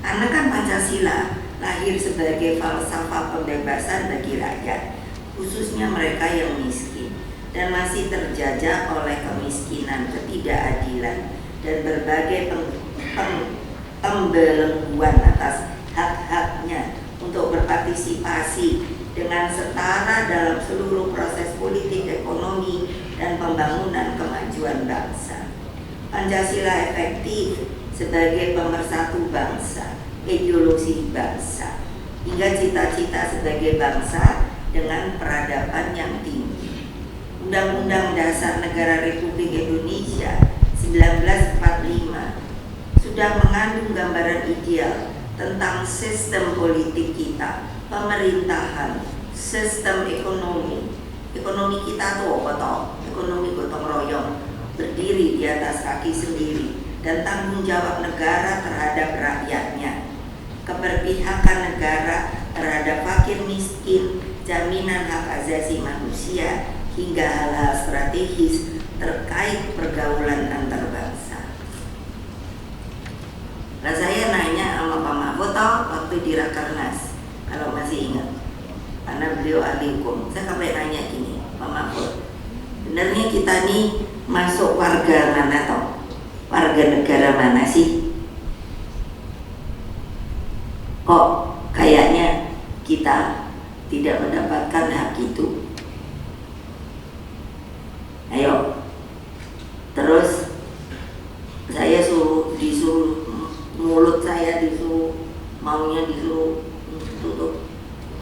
Karena kan Pancasila lahir sebagai falsafah pembebasan bagi rakyat, khususnya mereka yang miskin dan masih terjajah oleh kemiskinan, ketidakadilan, dan berbagai pembelengguan atas hak-haknya untuk berpartisipasi dengan setara dalam seluruh proses politik, ekonomi, dan pembangunan kemajuan bangsa. Pancasila efektif sebagai pemersatu bangsa, ideologi bangsa, hingga cita-cita sebagai bangsa dengan peradaban yang tinggi. Undang-Undang Dasar Negara Republik Indonesia 1945 sudah mengandung gambaran ideal tentang sistem politik kita, pemerintahan, sistem ekonomi. Ekonomi kita tuh apa toh? Ekonomi gotong royong, berdiri di atas kaki sendiri, dan tanggung jawab negara terhadap rakyatnya. Keberpihakan negara terhadap fakir miskin, jaminan hak asasi manusia, hingga hal-hal strategis terkait pergaulan antar bangsa. Nah, saya nanya sama Pak Mahfud waktu di Rakernas, kalau masih ingat, karena beliau ahli hukum. Saya sampai nanya gini, Pak Mahfud, benernya kita nih masuk warga mana toh? Warga negara mana sih? Kok kayaknya kita tidak mendapatkan hak itu? Ayo. Terus saya disuruh mulut saya maunya disuruh tutup.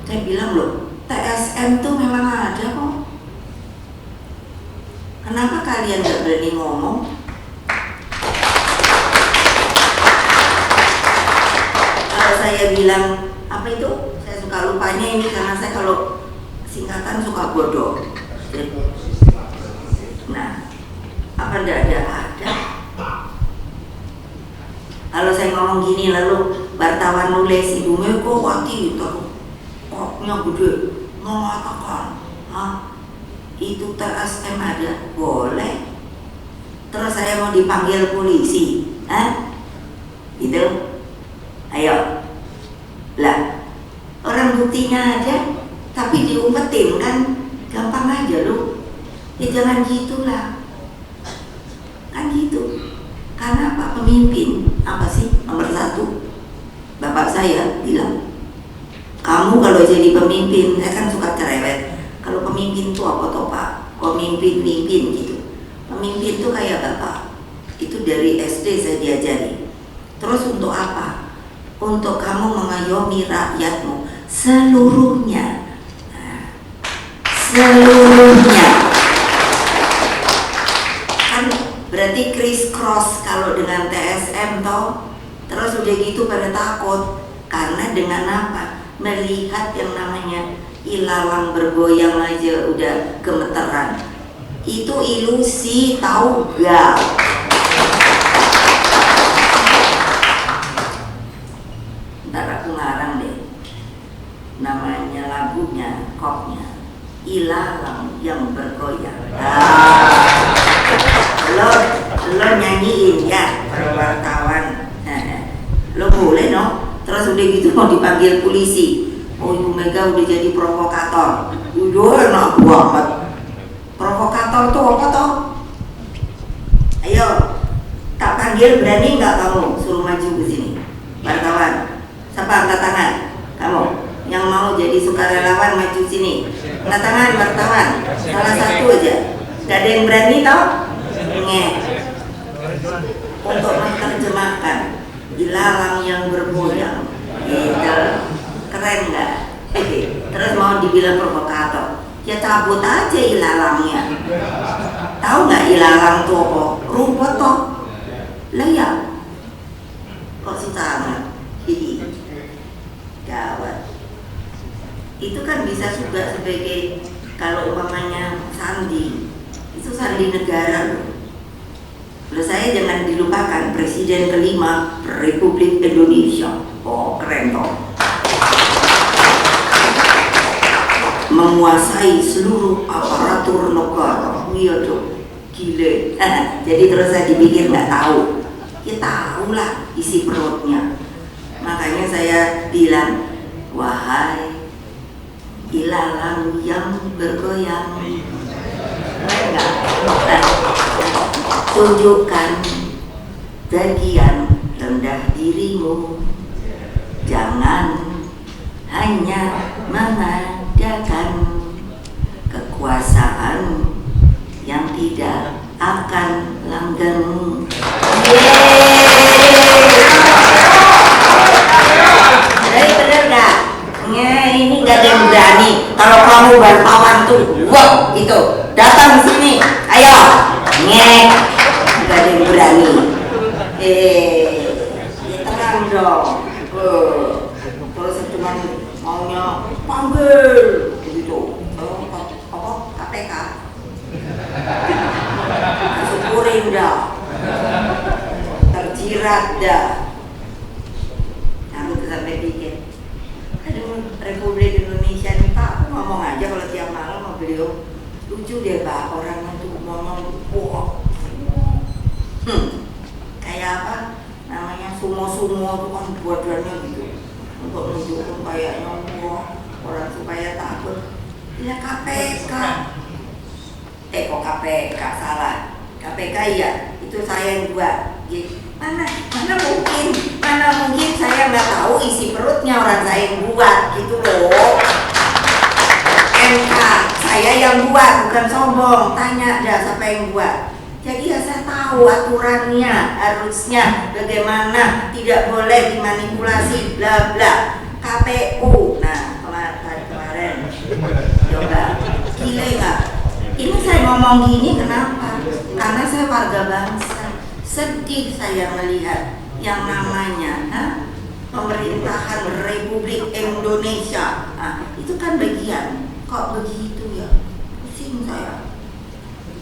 Saya bilang loh, TSM tuh memang ada kok. Kenapa kalian gak berani ngomong? Kalau saya bilang apa itu? Saya suka lupanya ini karena saya kalau singkatan suka bodoh. Nah, apa ndak ada? Kalau saya ngomong gini lalu wartawan nulis Ibu Megawati koknya gede mengatakan, itu TSM ada, boleh. Terus saya mau dipanggil polisi, gitu. Ayo, lah orang buktinya aja, tapi diumpetin kan, gampang aja lu. Ya jangan gitulah, kan gitu. Karena Pak pemimpin apa sih nomor satu? Bapak saya bilang, kamu kalau jadi pemimpin, saya kan suka cerewet. Kalau pemimpin itu apa toh Pak? Kok mimpin gitu? Pemimpin itu kayak Bapak. Itu dari SD saya diajari. Terus untuk apa? Untuk kamu mengayomi rakyatmu seluruhnya. Seluruhnya. Kan berarti criss cross kalau dengan TSM toh. Terus udah gitu pada takut. Karena dengan apa? Melihat yang namanya ilalang bergoyang aja udah gemeteran. Itu ilusi, tahu gak? Ntar aku ngarang deh, namanya lagunya, koknya, ilalang yang bergoyang. Lo nyanyiin ya, wartawan. Lo boleh no? Terus udah gitu mau dipanggil polisi. Oh, Ibu Mega udah jadi provokator. Udah enak banget. Provokator tuh apa toh? Ayo, tak panggil, berani nggak kamu suruh maju ke sini? Wartawan, siapa angkat tangan? Kamu yang mau jadi sukarelawan maju sini? Angkat tangan wartawan. Salah satu aja. Gak ada yang berani toh? Untuk menerjemahkan ilalang yang bergoyang, gitu. Keren nggak? Terus mau dibilang provokator, ya cabut aja ilalangnya. Tahu nggak ilalang tuh apa? Rumput toh. Lah ya, kok susah amat? Gawat. Itu kan bisa juga sebagai kalau umpamanya sandi, itu sandi negara loh. Lalu saya jangan dilupakan Presiden kelima Republik Indonesia. Oh keren toh. Menguasai seluruh aparatur negara. Iya tuh, gile. Jadi terus saya dipikir nggak tahu. Ya tahu lah isi perutnya. Makanya saya bilang, wahai ilalang yang bergoyang, enggak, tunjukkan bagian rendah dirimu, jangan hanya mengadakan kekuasaan yang tidak akan langgeng. Jadi bener gak? Ini gak ada yang berani. Kalau kamu wartawan tuh, wah itu datang sini, ayo, gak ada yang berani. Tenang dong. Terus cuma maunya panggil gitu. Apa KPK? Syukurin dah, terjirat dah. Aku tuh sampai pikir, aduh, Republik Indonesia ini Pak, aku ngomong aja kalau tiap malam sama beliau, lucu deh Pak, orangnya tuh ngomong wah, kayak apa namanya sumo-sumo tuh kan buat-buatnya gitu, untuk menunjukkan kayaknya wah, orang supaya takut. Ya KPK. Kok KPK salah? KPK ya, itu saya yang buat. Mana mungkin saya nggak tahu isi perutnya orang saya yang buat gitu loh. MK saya yang buat, bukan sombong. Tanya dah siapa yang buat. Jadi ya saya tahu aturannya, harusnya bagaimana, tidak boleh dimanipulasi, bla bla. KPU, nah kemarin, coba gile nggak? Ini saya ngomong gini kenapa? Karena saya warga bangsa. Sedih saya melihat yang namanya pemerintahan Republik Indonesia. Itu kan bagian. Kok begitu ya? Pusing saya.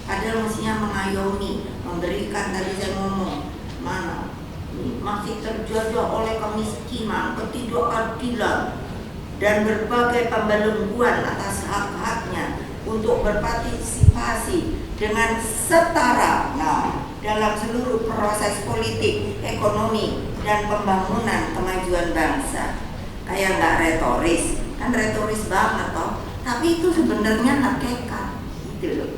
Padahal mestinya mengayomi, memberikan, tadi saya ngomong mana masih terjajah oleh kemiskinan, ketidakadilan, dan berbagai pembelengguan atas hak-haknya untuk berpartisipasi dengan setara dalam seluruh proses politik, ekonomi, dan pembangunan kemajuan bangsa. Kayak nggak retoris, kan retoris banget toh, tapi itu sebenarnya hakikat gitu loh.